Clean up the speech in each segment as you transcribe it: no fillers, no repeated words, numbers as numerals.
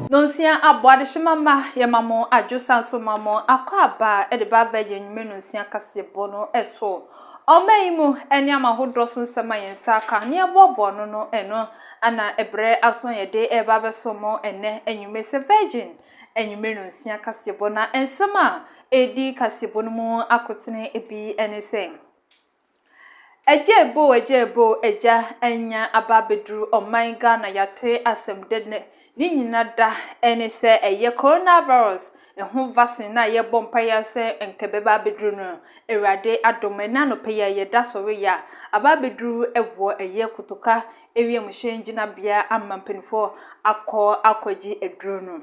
Nonsia aboade shimama ye mamo adwosan so mamo akwaba e de ba virgin menonsia kasebo no eso omayimu eni amahodro so nsema yensa ka ne ebobo no eno ana ebre aso ye de e ba beso mo ene enyume se virgin enyume nonsia kasebo na ensema edi kasebo no mu akotene ebi enese ejebo eja enya ababedru omanga na yate asemdene ni nyina da ene se eye coronavirus eho vaccine na ye bompa ya se enkebeba abedru no ewrade adome na no peya ye da sori ya ababedru ewo eye kutoka ewie muhyenjina bia amampenfo akoji edru no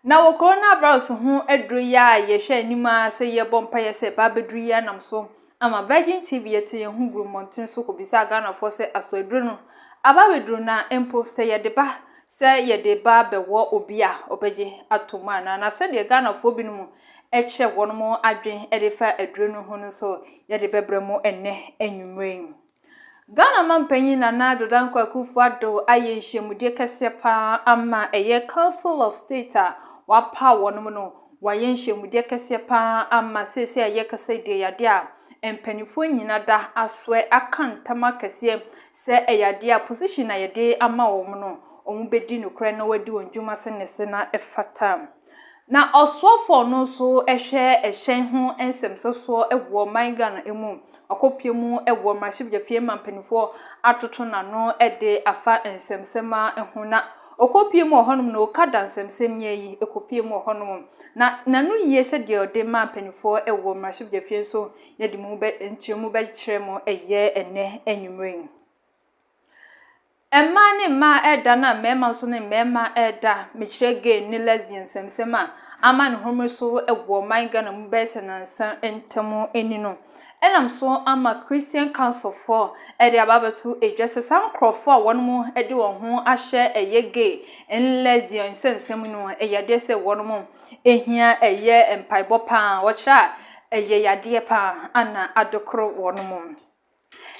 na wo coronavirus ho edru ya ye hwe anima se ye bompa ya se babedru ya namso ama Virgin TV yetu ye hu grumontin so ko bisa Ghana for se aso edru no ababedru na empo se ye deba bewo obi a obeje atoma na se de Ghana for binumu eche wono adwen edefa edru no ho no so ye de bebremo enne enwumren Ghana mampanyin na dodan kwakufu ado aye nhyemude kese pa ama eye Council of State a wapa wono no waye nhyemude kese pa ama sese aye kese de yade a empanifo nyina da aswe akantama kese se eyade a position na yede ama wo no omu bedi nokre na wadi wonjuma se na efata na osofo no so ehwe ehyen ho ensemsoso ewo manga na emu akopiemu ewo mashibje fie mampanifo atoto na no ede afa ensemsema ehuna okopiemu ohonum no kada ensemsem yeyi ekopiemu ohonum na nanu yiye se de ode mampanifo ewo mashibje fie so yedi mu be enchemu be kyeremo eye ene enwumren Emma ni ma eda na mema so ni mema eda mechire gay ni lesbian semsema ama ne homo so ewo manga na mbese na nsan entamo enino enam so ama Christian Council for ede ababetu edwese sankrofo a wonmo ede won ho ahye eye gay en lesbian semsem no eyade se wonmo ehia eye empaibo pa wo kira eye yade pa ana adokro wonmo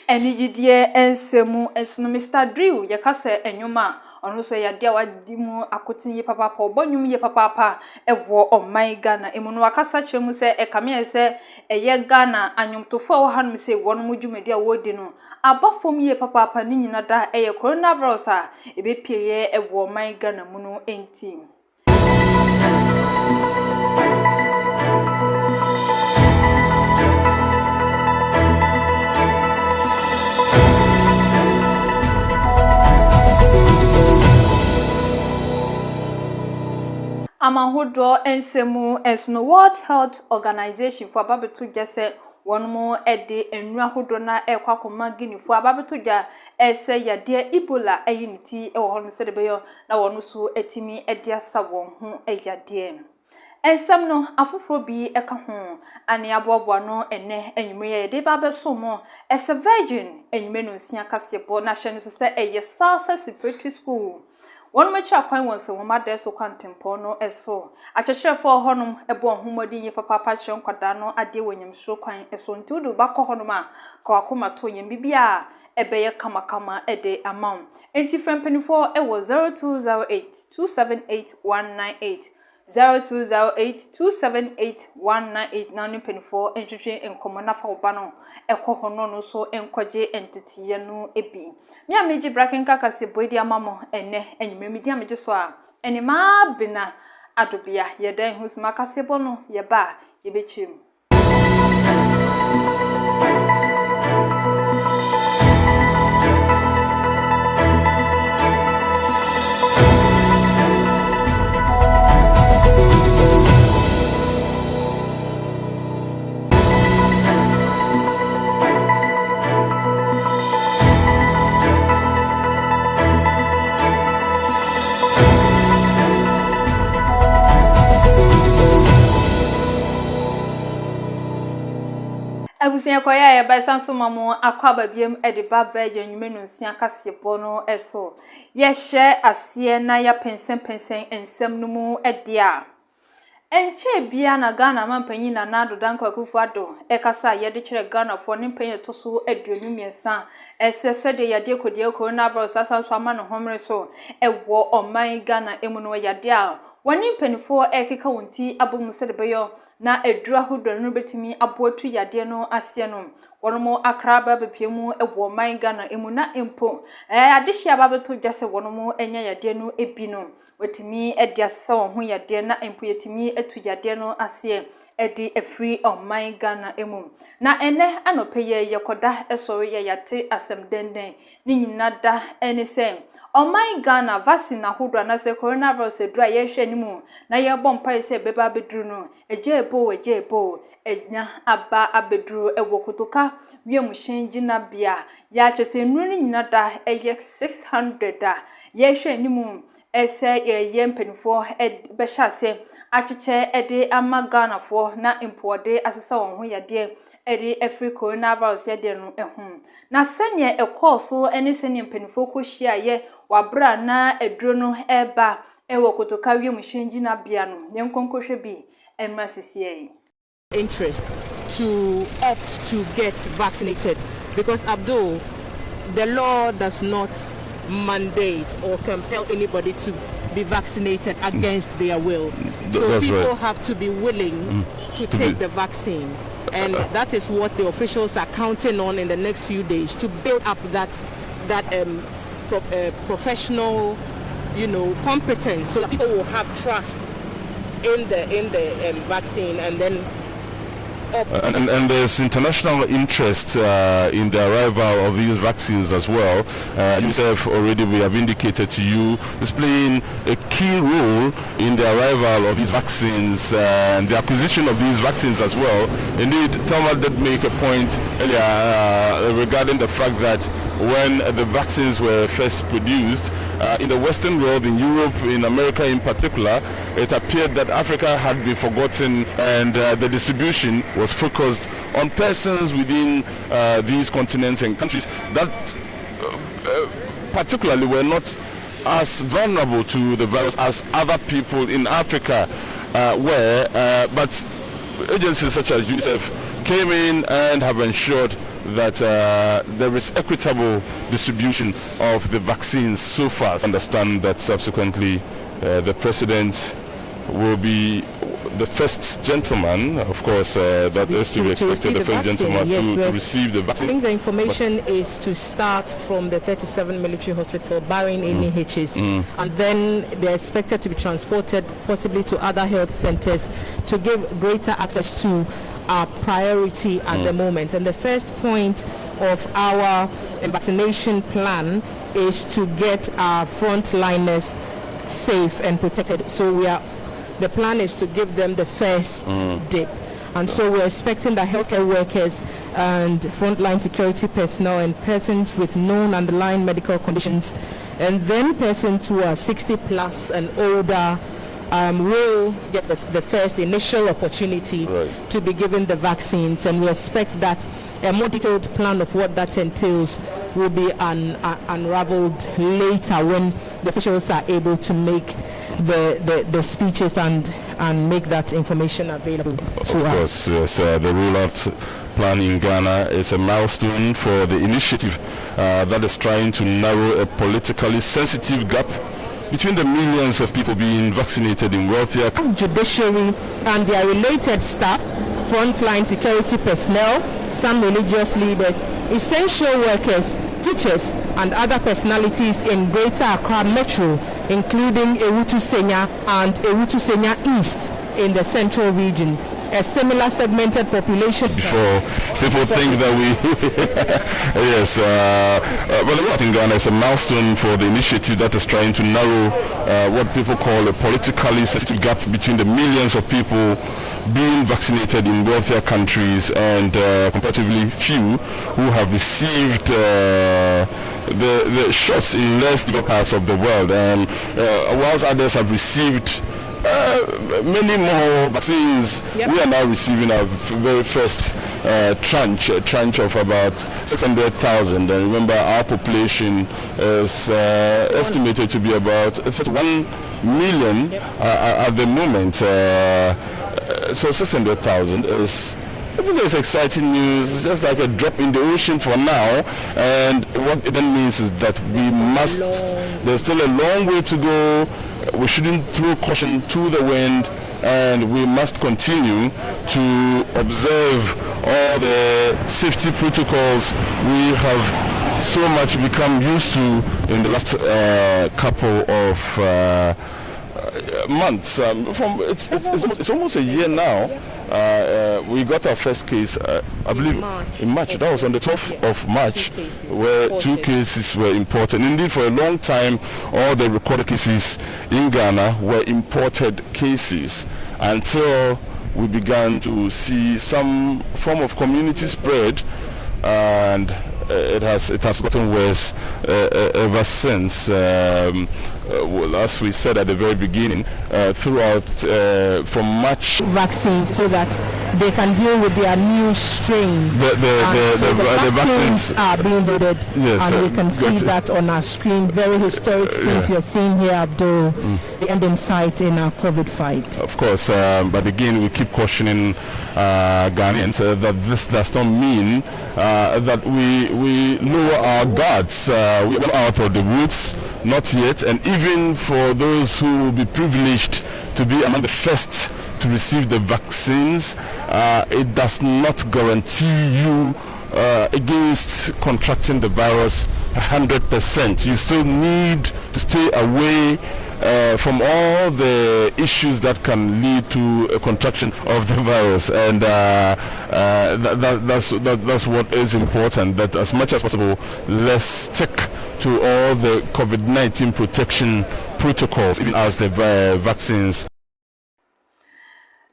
enigidie ensemu ensuno Mr. Drew yakase enwuma ono so yade a wadimu akotinye papa obonyum ye papa ewo oman Ghana emuno wakasa kyeremu se ekame se eye Ghana anyomtofo wo hanum se wono mudwumadi a wodi no abafom ye papa ni nyina da eye coronavirus a ebepie ye ewo oman Ghana muno enti Amahodro ensemu ensuno World Health Organization for ababetu jese wonmo ede enura hodro na ekwakoma ginifo ababetu ja ese yade Ebola ayiniti ewo hono sedebeyo na wonu so etimi ede asa won ho eyade ensem no afoforo bi eka ho ane aboabo no ene enwumre de ba beso mo ese virgin enwume no nsia kasebo na hye no se eye Salsa Preparatory School One mecha kwan won se woma de so kwantempo no eso akyekyerefo honum ebo homodi ye papa kire nkwada no ade wonyamsro kwan eso ntudu bakọ honum a ka wakoma to yem bibia ebeye kamakama ede amount enti frempanifo ewo 0208 278198 0208278198 na nipenifo entwetwe enkomo na fa oba no ekọ hono no so enkwaje entitiye no ebi mi ameji bracken kakase boidi amamo ene enyimemidi ameji so a ene ma bina adobia yedan husma kasebo no yeba yebechim Abusia kwaya ya ba sanso mamo akwaba biem ediba virgin nwumenu nsia kasebo no eso ye hye ase na ya pensen ensem no mu edia Enche bia na Ghana mampanyin na Nado Dankwa Akufo-Addo ekasa yede kire Ghana fo ne mpanyin to so aduonu miensa esese de yade kodie coronavirus asanso ama no homre so ewo oman Ghana emu no yade a woni mpanifo ekeka wonti abom se de beyo na edura hodo no betimi aboatu yade no ase no wonomo akraba bepiemu ewo oman Ghana emu na empo adehia babeto dwase wonomo enya yade no ebi no wetimi edi asesa won ho yade na empo yetimi etu yade no ase edi efree oman Ghana emu na ene anopeye yekoda esori ye yate asem denden ni nyina da ene se oman Ghana vaccine ahodo na se coronavirus edura ye hwe nimu na ye bompa se beba beduru no ejebo enya aba abeduru ewo kotoka wiemu gina bia ya chese nru ni nyina da eye 600 da ye hwe nimu ese ye mpenfo be hyase acheche ede ama Ghana fo na impode asesa won ho yade ede efri coronavirus yade no ehun na sene ekoso ene sene mpenfo ko hia ye wabra na eduro no eba ewo kotoka wiem gina bia no yenkonkohwe bi emra sisiye interest to opt to get vaccinated because Abdul, the law does not mandate or compel anybody to be vaccinated against their will. So That's people right. have to be willing to take the vaccine. And that is what the officials are counting on in the next few days to build up that professional, competence, so that people will have trust in the vaccine and then. And there's international interest in the arrival of these vaccines as well. UNICEF already, we have indicated to you, is playing a key role in the arrival of these vaccines and the acquisition of these vaccines as well. Indeed, Thelma did make a point earlier regarding the fact that when the vaccines were first produced, in the Western world, in Europe, in America in particular, it appeared that Africa had been forgotten and the distribution was focused on persons within these continents and countries that particularly were not as vulnerable to the virus as other people in Africa were, but agencies such as UNICEF came in and have ensured that there is equitable distribution of the vaccines so far. I understand that subsequently the president will be the first gentleman, of course, that is to be expected, the first gentleman to receive the vaccine. I think the information is to start from the 37 military hospital, barring any hitches, and then they're expected to be transported possibly to other health centers to give greater access to our priority at the moment. And the first point of our vaccination plan is to get our frontliners safe and protected. So the plan is to give them the first dip. And so we're expecting that healthcare workers and frontline security personnel and persons with known underlying medical conditions, and then persons who are 60 plus and older, will get the first initial opportunity to be given the vaccines, and we expect that a more detailed plan of what that entails will be unraveled later when the officials are able to make the speeches and make that information available to us. Yes, the rollout plan in Ghana is a milestone for the initiative that is trying to narrow a politically sensitive gap between the millions of people being vaccinated in wealthier judiciary and their related staff, frontline security personnel, some religious leaders, essential workers, teachers, and other personalities in Greater Accra Metro, including Ewutu Senya and Ewutu Senya East in the central region. A similar segmented population. Before people think that we yes, but the lot in Ghana is a milestone for the initiative that is trying to narrow what people call a politically sensitive gap between the millions of people being vaccinated in wealthier countries and comparatively few who have received the shots in less developed parts of the world, and whilst others have received many more vaccines. We are now receiving our very first tranche of about 600,000. And remember, our population is estimated to be about 31 million at the moment. So 600,000 is, I think it's exciting news. It's just like a drop in the ocean for now, and what it then means is that we must, there's still a long way to go. We shouldn't throw caution to the wind, and we must continue to observe all the safety protocols we have so much become used to in the last couple of months. It's almost a year now. We got our first case, I believe, in March. That was on the 12th of March, where 2 cases were imported. Indeed, for a long time, all the recorded cases in Ghana were imported cases until we began to see some form of community spread, and it has gotten worse ever since. As we said at the very beginning, throughout from March, vaccines so that they can deal with their new strain. The vaccines are being loaded, yes, and we can see that on our screen. Very historic things you're seeing here, Abdul. The end in sight in our COVID fight. Of course, but again, we keep cautioning Ghanaians that this does not mean that we lower our guards. We are out of the woods, not yet, and even for those who will be privileged to be among the first to receive the vaccines, it does not guarantee you against contracting the virus 100%. You still need to stay away from all the issues that can lead to a contraction of the virus, and that's what is important. That as much as possible, let's stick to all the COVID-19 protection protocols, even as the vaccines.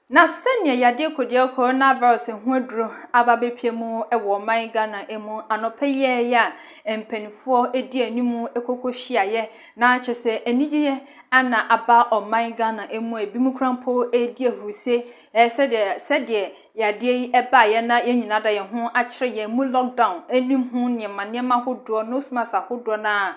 Na senya yade kodie coronavirus ehudro ababepemu ewo man Ghana emu anopeye ya empenifo edi animu ekokohyiaye na chese enigye ana aba oman Ghana emu ebimukrampo edi ehuse sede yade ebaye na yenyina da ye ho akire ye mu lockdown enim hu niema hodo no smasa hodo na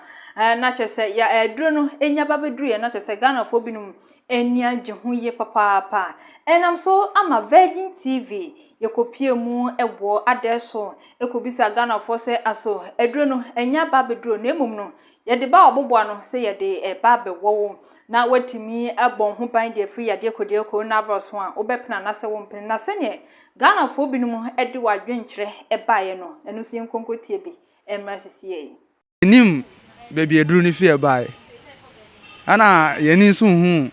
chese ya eduro no enya babeduru ye na chese Ghana fo binum enia jehuye papa enam so ama Virgin TV yekopie mu ewo adeso ekobisa Ghana fo se aso eduro no enya babeduro na emum no yede ba obobo no se yede eba bewo na watimi abon ho ban de free yade kodie coronavirus ho a obepna na se wo mpene na se ne Ghana fo binum ede wadwenkyere ebaye no enu so yenkonkotie bi emra sisie nim baby eduro ni fi ebaye ana yeni so hu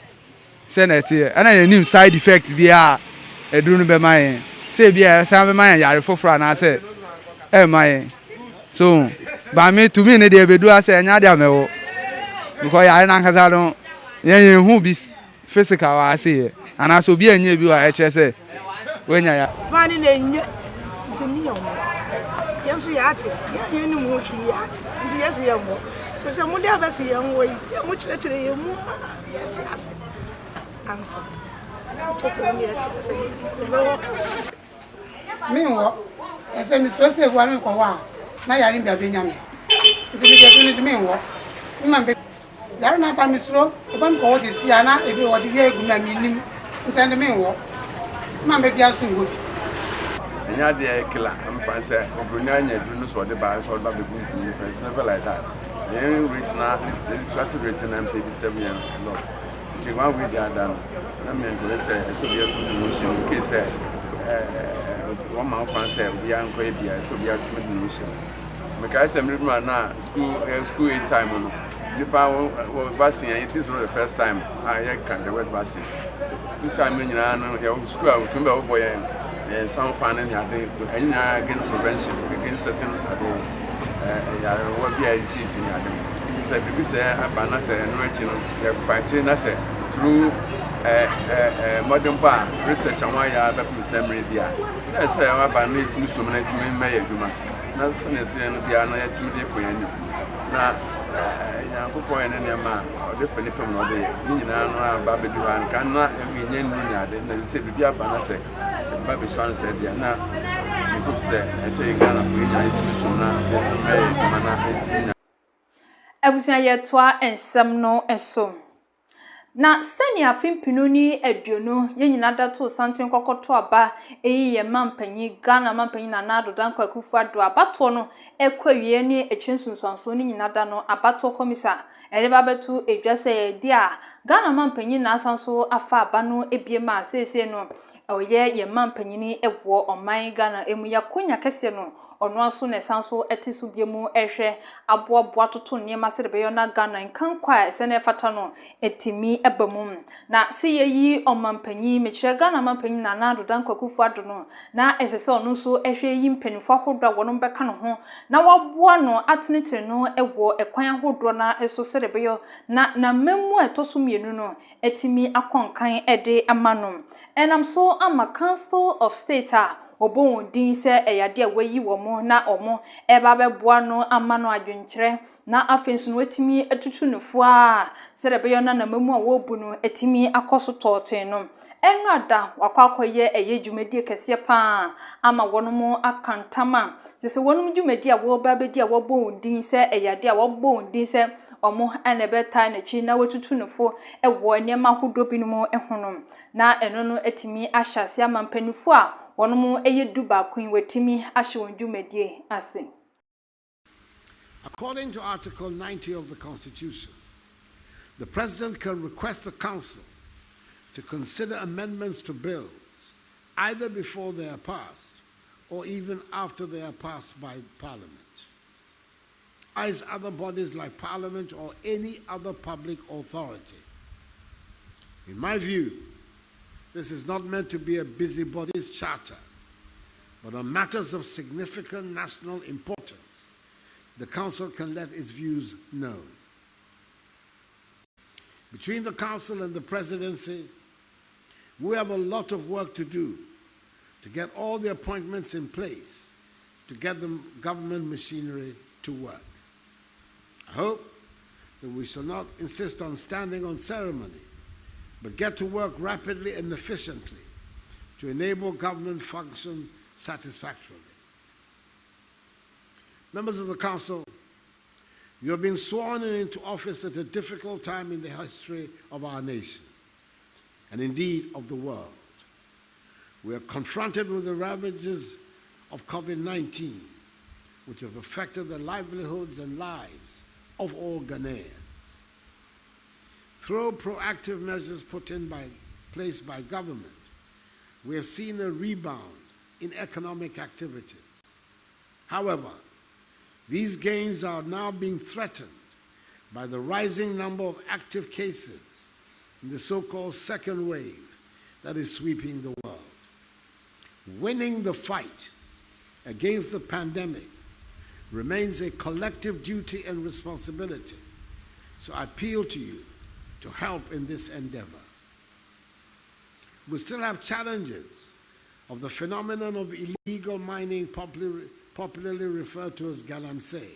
senate ana yenim side effect bia eduru no be mayen say bia san be mayen yare foforo na say mayen so ba me to me ne de bedu ase enya de amewo because yare na nkasa no yen hu bi physical wa say ana so bia enya bi wa e kire say wenya ya fani na enya ntemi yo yesu ya ate ya ni mu hwi ya ate ndi yesu ya mo se mu de abesi ya nwo yi mu kire ye mu ya ti ase answer. Meanwhile, I said, Miss Wesley, one for now you're in the Benjamin. Is it the meanwhile? Remember, you're not by Miss Rowe, if I'm called this Yana, if you want to be a good man, send the meanwhile. Mamma, be asking good. And you're the killer, I'm fine, sir. Obrunanya, Brunus, or the bias, or the good, never like that. The only rate now, the classic rating, I'm saying, this a lot. One way the other, I mean, so we have to motion in case 1 month answer, we are going to be so we have to motion. Because I'm now school 8 time on the power of passing, it is not the first time I can the word passing. School time in your school, I remember boy and some panel against prevention, against certain what be a cheese in your people say Abana say no you fighting us through modern bar research and why you have a summary there. I say Abana do so many to me may do. Not Senate and Piana to the Queen. Now, Nyankopɔn ne nneɛma ɔde fɛ nipa mu ɔde yɛ ne nyinaa no aba bɛdu ha nka na ɛnyɛ nnu ne ade na sɛ biribi aba na sɛ ba bɛsɔ ansɛ deɛ na mehope sɛ ɛsɛ yɛ Ghana fo yɛnya yɛtumi som na yɛmɛyɛ adwuma na ɛtinya abusua yɛtoa nsɛm no ɛso na sɛnea fimpinu ni aduonu yɛnyina dato santen kokoto aba eyi yɛ mampanyi Ghana mampanyi na nado danko akufu ado abato no ekwawie ni echinsunsanso ni nyina da no abato komisa ereba betu edwa sɛ yɛdi a Ghana mampanyi na asanso afa aba no ebiema sese no oyɛ yɛ mampanyi ni ewo ɔman Ghana emu yakonya kese no ono aso na sanso etisu biemu ehwe aboaboa toto nneema se beyo na Ghana nkankwa ese na efata no etimi ebamum na se yeyi ɔmampanyi mechire Ghana mampanyi na nado danko akufu ado no na esese ono so ehwe yi mpanifo ahodo wono beka no ho na waboa no atenetene no ewo ekwan ahodo na eso se beyo na memu etoso mienu no etimi akonkan ede amano enam so ama Council of State obon din se eyade awayi womo na omo eba beboa no amano adwenkyere na afensu no etimi atutu nefo a serebeyo na memu a wobu no etimi akoso toten no enu ada wakwakoye eyedwumadi kese pa ama wonomo akantama sese wonom dwumadi a wo ba bedi a wobon din se eyade a wobon din se omo anebeta na chi na watutu nefo ewo nneema hodo binom ehonom na eno no etimi ahyase amampanifo a wonomo eyedu ba kun wetimi ahye wondwumadi ase. According to Article 90 of the Constitution, the President can request the Council to consider amendments to bills either before they are passed or even after they are passed by Parliament, as other bodies like Parliament or any other public authority. In my view, this is not meant to be a busybody's charter, but on matters of significant national importance, the Council can let its views known. Between the Council and the Presidency, we have a lot of work to do to get all the appointments in place to get the government machinery to work. I hope that we shall not insist on standing on ceremony, but get to work rapidly and efficiently to enable government function satisfactorily. Members of the Council, you have been sworn into office at a difficult time in the history of our nation, and indeed of the world. We are confronted with the ravages of COVID-19, which have affected the livelihoods and lives of all Ghanaians. Through proactive measures put in place by government, we have seen a rebound in economic activities. However, these gains are now being threatened by the rising number of active cases in the so-called second wave that is sweeping the world. Winning the fight against the pandemic remains a collective duty and responsibility, so I appeal to you to help in this endeavor. We still have challenges of the phenomenon of illegal mining, popularly referred to as galamsey,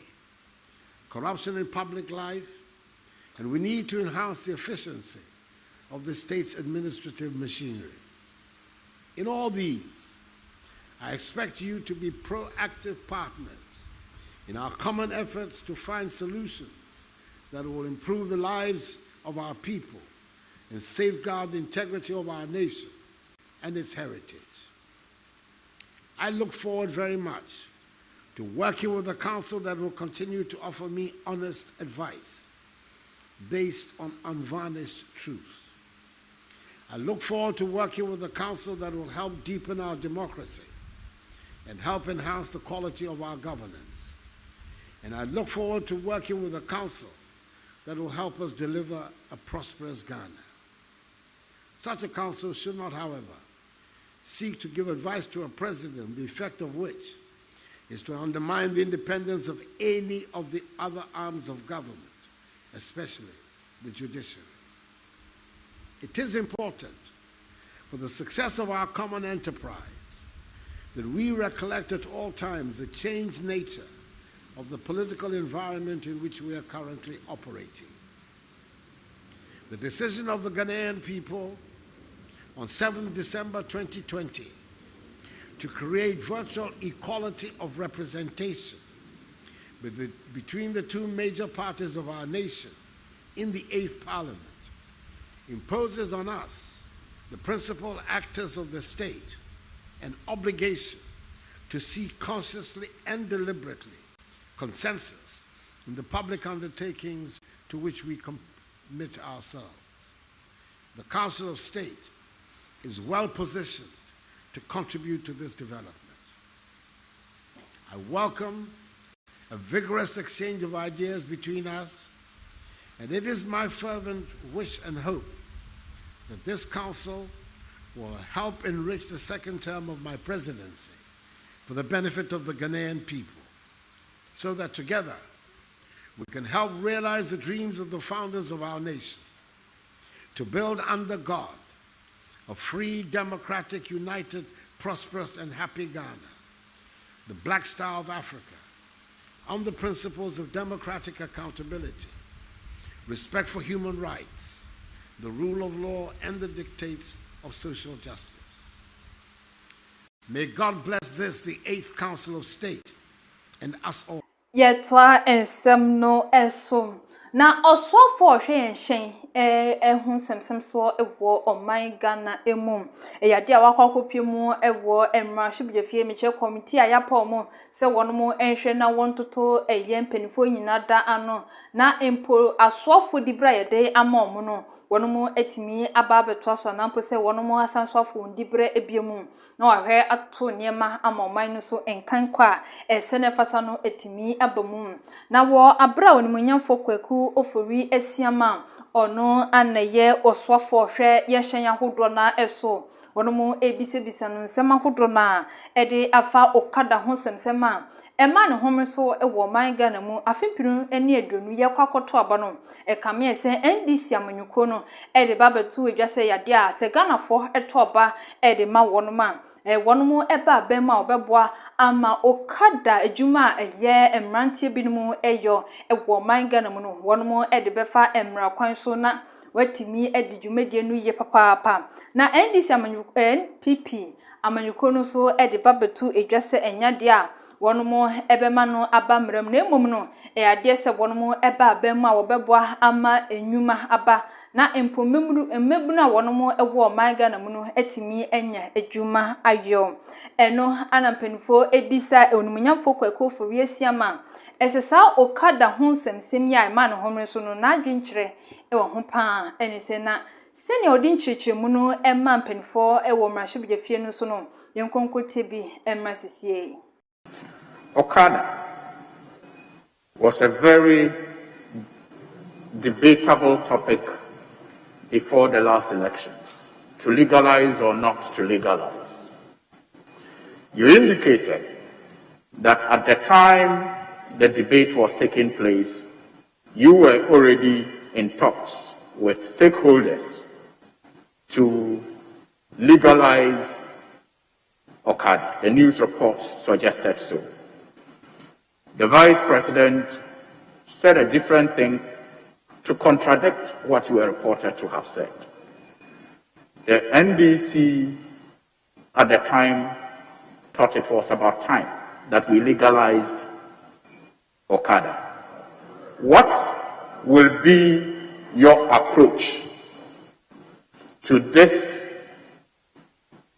corruption in public life, and we need to enhance the efficiency of the state's administrative machinery. In all these, I expect you to be proactive partners in our common efforts to find solutions that will improve the lives of our people and safeguard the integrity of our nation and its heritage. I look forward very much to working with a council that will continue to offer me honest advice based on unvarnished truth. I look forward to working with a council that will help deepen our democracy and help enhance the quality of our governance. And I look forward to working with a council that will help us deliver a prosperous Ghana. Such a council should not, however, seek to give advice to a president, the effect of which is to undermine the independence of any of the other arms of government, especially the judiciary. It is important for the success of our common enterprise that we recollect at all times the changed nature of the political environment in which we are currently operating. The decision of the Ghanaian people on 7th December 2020 to create virtual equality of representation between the two major parties of our nation in the 8th Parliament imposes on us, the principal actors of the state, an obligation to seek consciously and deliberately consensus in the public undertakings to which we commit ourselves. The Council of State is well positioned to contribute to this development. I welcome a vigorous exchange of ideas between us, and it is my fervent wish and hope that this Council will help enrich the second term of my presidency for the benefit of the Ghanaian people, so that together we can help realize the dreams of the founders of our nation to build under God a free, democratic, united, prosperous, and happy Ghana, the Black Star of Africa, on the principles of democratic accountability, respect for human rights, the rule of law, and the dictates of social justice. May God bless this, the 8th Council of State, and us all. Yetwa ensem no eso na osofo hwehwen ehun semsem so ewo oman Ghana emum eyade a wakokopemu ewo emrashibjefie meche committee ayapo mo se wono enhwe na wontoto empenifo nyina da ano na empo asofo dibra yede ama omo no wono etimi ababeto aso na mpo se wono asansofo dibra ebiemu na wahwe ato niema ama oman no so enkan kwa esene fasa no etimi abamu na wo abra onimonyamfo kwaku ofori esiama ono anaye oswafo hwe yehyen ahodo na eso wono ebisebisa no nsema ahodo na ede afa okada ho semsema ema ne home so ewo man Ghana mu afimpiru eni adonu ye kwakoto aba no ekame ese NDC amanyuko no ede babetu edwase yade a se Ghana fo eto oba ede ma wono ma wono eba bema obeboa ama okada ejuma eye emrantie binumu eyo ewo man Ghana mu no wono ede befa emra kwan so na watimi ede dwumedie no ye papa na NDC amanyuko NPP amanyuko no so ede babetu edwase enyade a wono ebema no abamram na emom no ade se wono eba abema wobeboa ama enyuma aba na empomemru emmebu na wono ewo man Ghana mu no etimi enya ejuma ayo eno anampenfo ebisa onumunyamfo kwaku ofori esiama esesa okada ho semsem ya ma no homre so no na adwenkyere ewo ho pa enise na sene odin chichemu no emma mpenfo ewo mrashibjefie no so no yenkonkote bi emma sisie. Okada was a very debatable topic before the last elections, to legalize or not to legalize. You indicated that at the time the debate was taking place, you were already in talks with stakeholders to legalize Okada. The news reports suggested so. The Vice President said a different thing to contradict what you were reported to have said. The NDC at the time thought it was about time that we legalized Okada. What will be your approach to this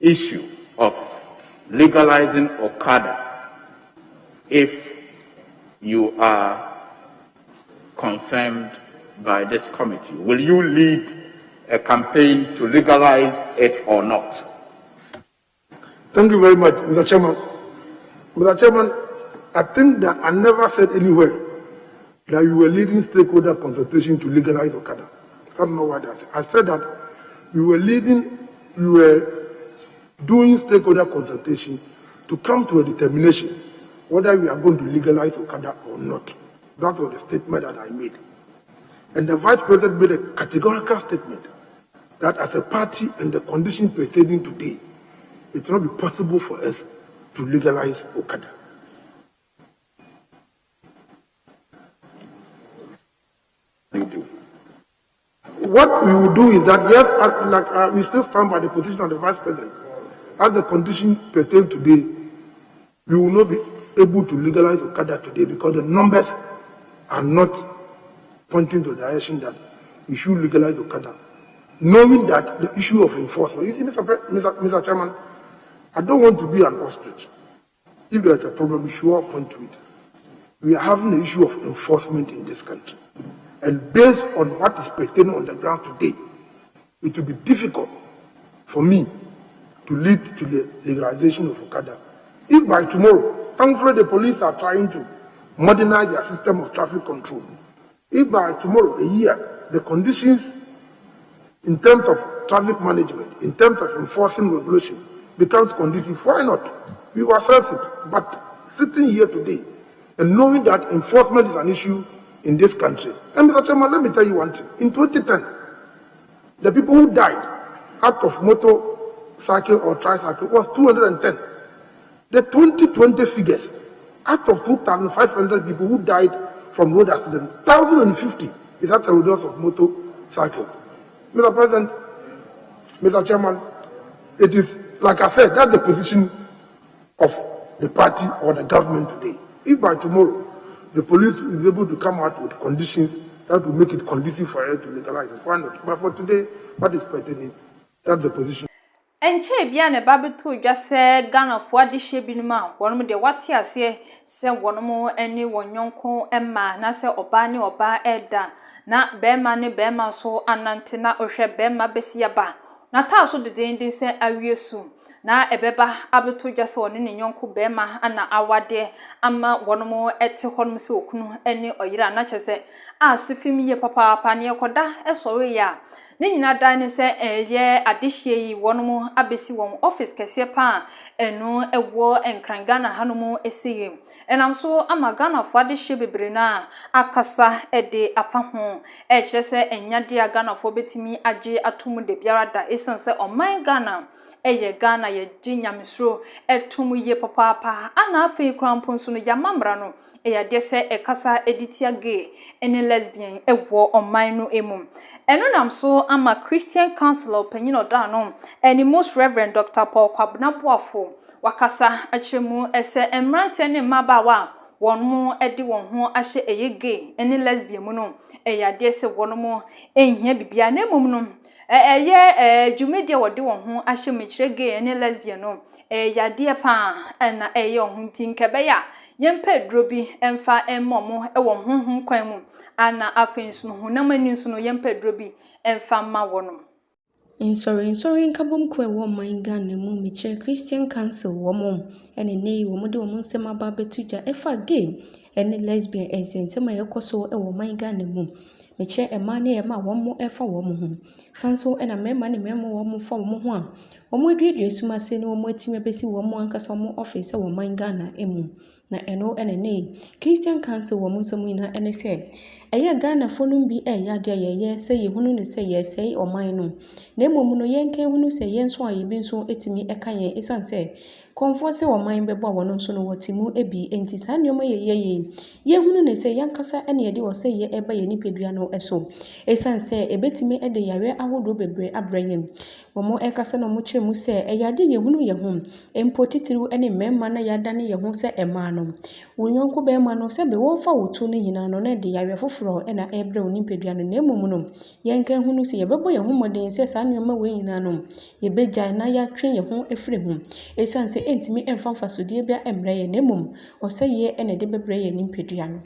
issue of legalizing Okada if you are confirmed by this committee? Will you lead a campaign to legalize it or not? Thank you very much, Mr. Chairman. Mr. Chairman, I think that I never said anywhere that you were leading stakeholder consultation to legalize Okada. That's not what I said. I said that you were doing stakeholder consultation to come to a determination whether we are going to legalize Okada or not. That was the statement that I made. And the Vice President made a categorical statement that as a party and the conditions pertaining today, it will not be possible for us to legalize Okada. what we will do is that, yes, we still stand by the position of the Vice President. As the condition pertains today, we will not be able to legalize Okada today because the numbers are not pointing to the direction that we should legalize Okada. Knowing that the issue of enforcement, you see, Mr. Chairman, I don't want to be an ostrich. If there's a problem, we should all point to it. We are having an issue of enforcement in this country. And based on what is pertaining on the ground today, it will be difficult for me to lead to the legalization of Okada. If by tomorrow, thankfully the police are trying to modernize their system of traffic control. If by tomorrow, a year, the conditions in terms of traffic management, in terms of enforcing regulation, becomes conducive, why not? We will assess it. But sitting here today and knowing that enforcement is an issue in this country. And Mr. Chairman, let me tell you one thing. In 2010, the people who died out of motorcycle or tricycle was 210. The 2020 figures, out of 2,500 people who died from road accidents, 1,050 is as a result of motorcycle. Mr. President, Mr. Chairman, it is, like I said, that's the position of the party or the government today. If by tomorrow, the police will be able to come out with conditions that will make it conducive for us to legalize it, why not? But for today, what is pertaining, that's the position. Enche bia ne babeto dwa se Ghana fo ade hye binuma wonum de wate ase se wonum eni wonyonko emma na se oba ne oba eda na bema ne bema so anante na ohwe bema besia ba na ta so de den se awiesu na ebeba abeto dwa se woni ne nyonko bema ana awade ama wonum ete honum se okunu eni oyira na chese asifimi ye papa ne koda esore ya ni nyina dan ne se ye adehye yi wonum abesi won office kese pa eno ewo enkranga na hanom esiye enam so ama Ghana fo adehye bebre na akasa ede afa ho chese enyade a Ghana fo betimi age atom de biara da esense oman Ghana eye Ghana ye ginyamsro etum ye papa ana afi krampo so no yamambra no eya de se ekasa editia gay ene lesbian ewo oman no emum eno nam so ama Christian Council opinion oda no eni most reverend Dr. Paul Kwabena Boafo wakasa achemu ese emrante ne mabawa wonmo edi won ho ahye eye gay ene lesbian mu no eya de se wonmo ehia bibia na emum no jumedia wode won ho ahye mechire gay ene lesbian no eya de pa na eye ohun tinkebeya yempa drobi emfa emmomo e won honhom kwan mu ana afensu no namani su no yempa drobi emfa ma wono Insorin kabum kwe wo man Ghana mu meche Christian Council wo mom ene nei wo mode wo nsema ba betuja efa gay ene lesbian ensema yekoso e wo man Ghana mu meche ema ne ema wo mo efa wo mo ho fanso ena mema ne mema wo mo fa wo mo ho a wo mo dwedwe sumase ne wo mo atime besi wo mo ankasa wo mo office wo man Ghana emu na eno ene nei Christian Council wo mo nsemu ina ene se eye Ghana fonum bi yade ye se ye hunu ne se ye sei oman no na emom no yenke hunu se ye nso aye bi nso etimi eka ye esan se konfo se oman bebo wono nso no wotimu ebi enti sa nneoma ye hunu ne se yankasa ene ye de wo se ye eba ye nipedua no eso esan se ebetimi ede yare ahodo bebre abrayem wo mo ekasa no mo kyeremu se eyade ye hunu ye ho empotitiru ene memma na yada ne ye ho se ema no wonyonko be ma no se be wo fa wotu ne nyina no na de yare foforo ena ebre onipedua no na emom no yenka hunu se ye bebo ye ho moden se sa nneoma we nyina no ye beja na ya twen ye ho efre ho esan se entimi emfa sodie bia emre ye na emom oseye ene de bebre ye nimpedua no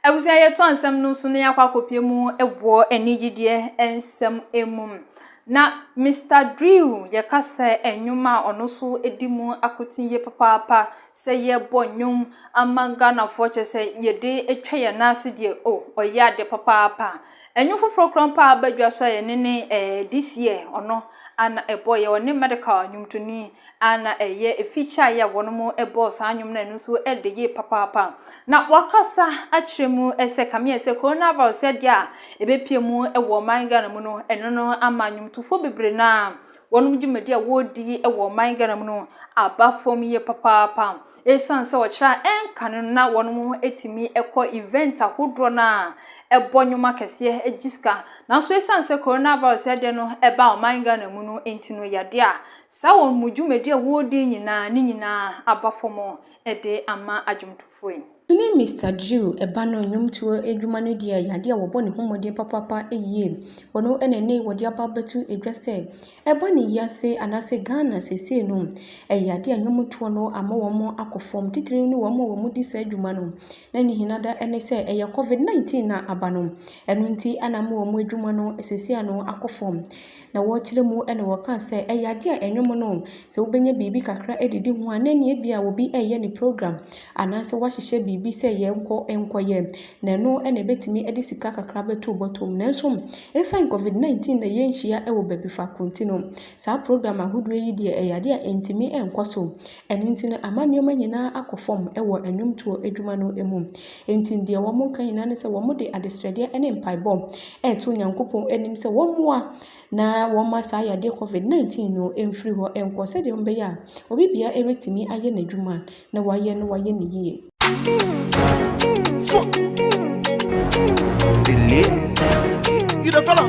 awusia ye to ansem no so ne yakwa mu ewo enigidie ensem emum na Mr. Drew ye kase enwuma ono so edimu akotinye papa se ye bonyum amanga na foche se ye de etwa ye na ase de oya de papa enyu foforo krompa abadwa so ye ne this year ono ana eboye oni medical nyumtuni ana eye feature ya wonomo ebo sa anyum na nusu ede ye papa na wakasa akyeremu ese kame ese coronavirus dia ebepiemu ewo manga na mu no eno no amanyumtufo bebre na wonum gimedi a wodi ewo manga na mu no abafom ye papa esan se wo kira enkane na wonum etimi ekọ event ahodro na ebonyoma kese egiska na so esanse coronavirus ede no eba omanga na mu no entino yade a sa won mudwumedi wodi nyina ni nyina abafomo ede ama adwumtofoi Tuni Mr. Jew ebano nyumtuo edwuma no dia yade a wobo ne homodin papapa eyie wono enene wodi ababetu edwase ebani yase anase Ghana sese no eyade a nyumtuo no ama womo akofom titiri no womo di sa edwuma no na ni hinada ene se eye COVID-19 na abano enu nti anama womo edwuma no sese ano akofom na wo kire mu ene wo kan se eyade a enwom no se wobenya bibi kakra edidi ho anani ebia obi eye ne program anase wahihye bibi se ye enkoye na no ene betimi edi sika kakra betu botom na nso esan COVID-19 na ye nhia ewo baby fa kontino sa program ahodo yi de eyade a entimi enkoso eni ntino amanioma nyina akofom ewo enwumtuo edwuma no emu entinde wo mo kan nyina ne se wo mo de adesrede ene mpaibom eto nyankopon enim se wo moa na wo ma sa yade COVID-19 no emfiri ho enkose de mbe ya obi bia ebetimi aye na dwuma na waye no waye ne yie Silly. You the fella?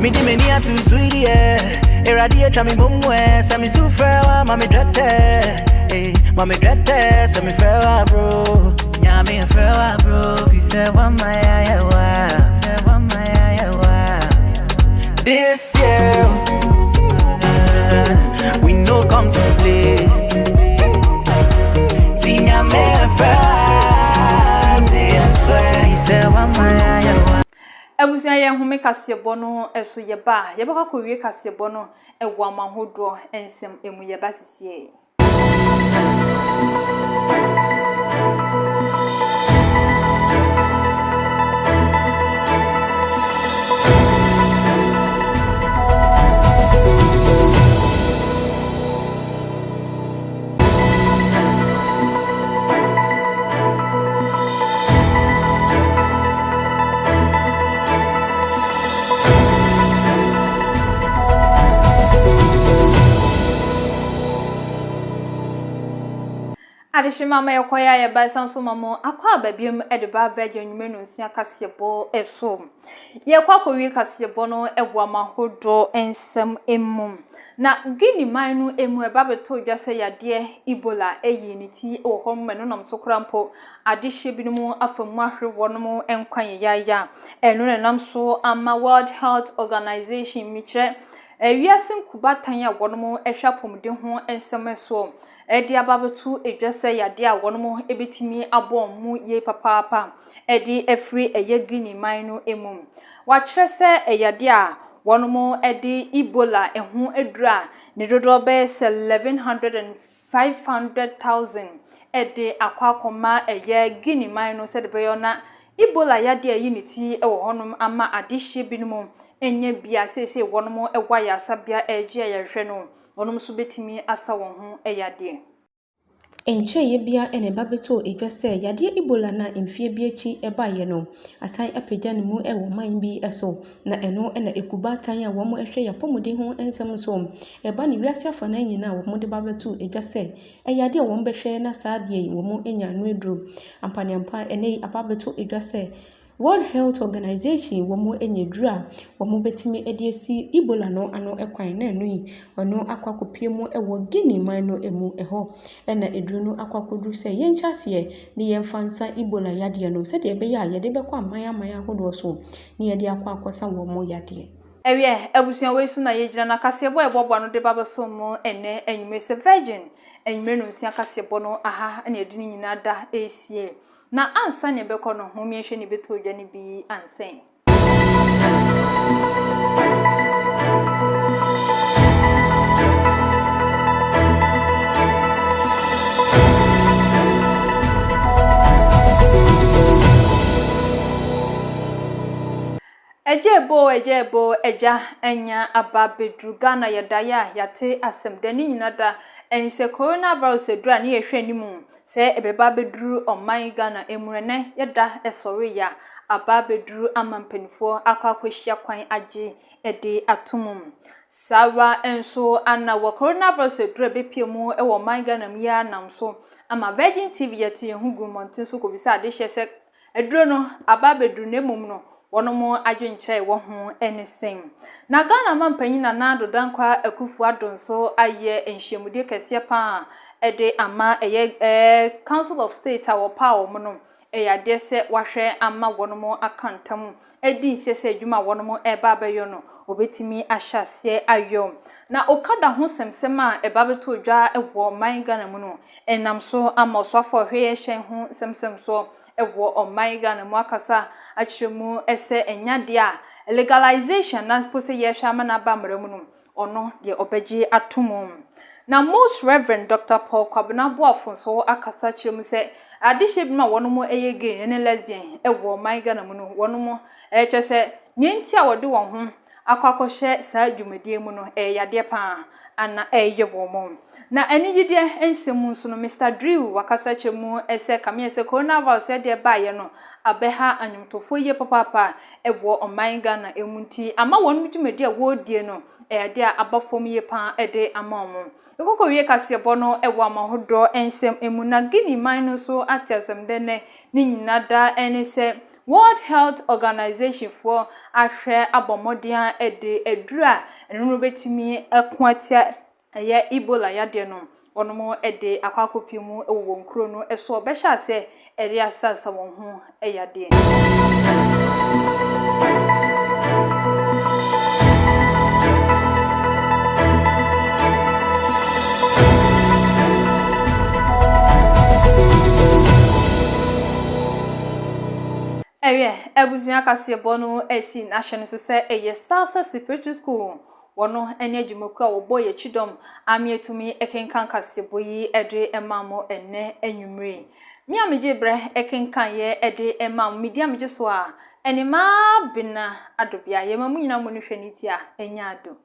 Me di me nia too sweet yeah. Irradiate me mumwe, sa me sufrewa, mami drete. Mami drete, sa me frewa bro. Yeah me frewa bro. Fi se wa my wa, se wa my wa. This year we no come to play. Tinya me friend, I swear he said one my Ebusia ye home kasebo no eso ye ba ye beka ko wie kasebo no ewo amahodo ensem emu ye ba sisie Adishima ma yakoya ya ba sanso mamo akwa babiem edeba virgin numenu nsia kasebo eso ye kwako wi kasebo no egwa mahodo ensem emmum na gini manu emu eba beto dwase yade Ebola eyiniti ohom no nam sokrampo adihye binumu afamu ahwe wonom enkwan yaya enu ne nam so ama World Health Organization miche ewiasin kubatan ya wonom ehwa pomde ho ensem so edi ababetu edwase yade a wonom ebetimi abom mu ye papapa edi efri eyegini manu emum wa kyerese eyade a wonom edi Ebola ehu edura ne dodo be 1100 and 500,000 edi akwakoma eyegini manu se de beyona Ebola yade ayiniti ewo honum ama adihye binumu enye bia sese wonom egwa ya sabia eje yehwe no wonom so betimi asa won ho eyade Enche ye bia ene babeto edwase yade Ebola na emfie biechi ebaye no asan apagya ne mu ewo man bi eso na eno ena ekubatan a wo mo ehwe yapomode ho ensem so eba ne wiase afana nyina wo mo de babeto edwase eyade wo mo behwe na saade wo mo enya no eduro ampaniampa ene ababeto edwase World Health Organization womo enyedura womo betimi ediesi Ebola no ano ekwan na enu yi ono akwakopie mu ewo Guinea man no emu eho ena eduru no akwakoduru se yenchase ne yemfansa Ebola yade no se de beya yede bekwa amaya hodo so ne yede akwakosa womo yade ewie ebusuan we su na yegyina na kasebo ebobo no de babaso mu ene enyume se virgin enyume no nsia kasebo no aha na eduni nyina da esie na ansa ne beko no ho miehwe ne beto dwa ne bi ansen ejebo eja enya ababedru Ghana yadaya yate asem dani nyina da ense coronavirus edura ne yehwe nimu se ebeba beduru oman Ghana emurene yeda esori ya aba beduru amampenfo akwakwehia kwan age ede atumum sawa enso ana wo coronavirus edure bepiemu e wo man Ghana mia namso ama Virgin TV yeti hu gumontin so ko bisa ade hye eduro no aba beduru ne mum no wonomo adwenkyerɛ wo ho enisem na Ghana mampanyina na dodankwa akufu adonso aye enhyemude kese pa ede ama Council of State awo pa wo no eyade se wahwe ama wonomo akantam edi sese adwuma wonomo eba abeyo no obetimi ahyase ayo na okada ho semsem a eba beto dwa ewo man Ghana mu no enam so ama sofo hwe hyen ho semsem so ewo oman Ghana mu akasa achiremu ese enyade a legalization na pose ye hwa ama na ba mramu no ono de obeji atomum na Most Reverend Dr. Paul Kwabena Boafo so akasa chiremu se adihye bima wonomo eye gay ne lesbian ewo oman Ghana mu no wonomo twese nyenti a wode won ho akwakohye saa dwumadie mu no yade pa ana yewomom na enigide ensemu nso no Mr. Drew wakasa chemu ese kame ese coronavirus de baye no abeha anyumtofo ye papa ewo oman Ghana emunti ama wonu dwumadie wodie no de abafom ye pa de amom ekoko wie kasebo no ewo amahodo ensem emu na Guinea man no so atyasem de ne nyinada enise World Health Organization for ahwe abomodia ede edura enunu betimi ekoatia eye Ebola yade no onomo ede akwakopimu ewo nkro no eso obehya se eri asasa won ho eyade Ebuzian kasebo no esi national se eye Salsa Spiritual School wono ene adwumaku a wobo ye chidom amietumi ekenkan kasebo yi ede emamo enne enwumre mi ameje bre ekenkan ye ede emam media meje so a ene ma bina adobia ye mamu nyina mo no hwani ti a enya ado